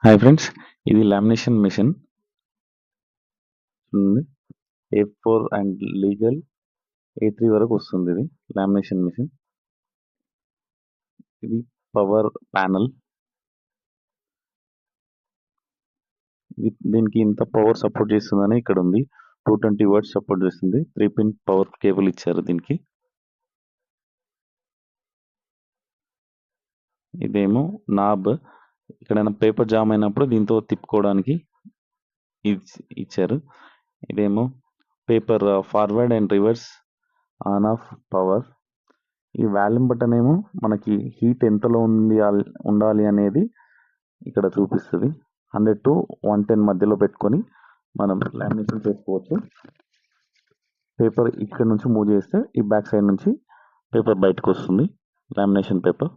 Hi friends, ఇది lamination machine ఉంది. A4 and legal A3 వరకు వస్తుంది. ఇది లామినేషన్ మిషన్. ఇది పవర్ ప్యానల్. దీనికి ఇంత పవర్ సపోర్ట్ చేస్తుందని ఇక్కడ ఉంది. 220 వాట్స్ సపోర్ట్ చేస్తుంది. 3 పిన్ పవర్ కేబుల్ ఇచ్చారు దీనికి. ఇదేమో నాబ్. ఎక్కడైనా పేపర్ జామ్ అయినప్పుడు దీంతో తిప్పుకోవడానికి ఇచ్చారు. ఇదేమో paper forward and reverse, on off power. ఈ వాల్యూమ్ బటన్ ఏమో మనకి హీట్ ఎంతలో ఉండాలి అనేది ఇక్కడ చూపిస్తుంది. 100 to 110 మధ్యలో పెట్టుకొని మనం లామినేషన్ చేసుకోవచ్చు. పేపర్ ఇక్కడ నుంచి మూవ్ చేస్తే ఈ బ్యాక్ సైడ్ నుంచి పేపర్ బయటకు వస్తుంది, లామినేషన్ పేపర్.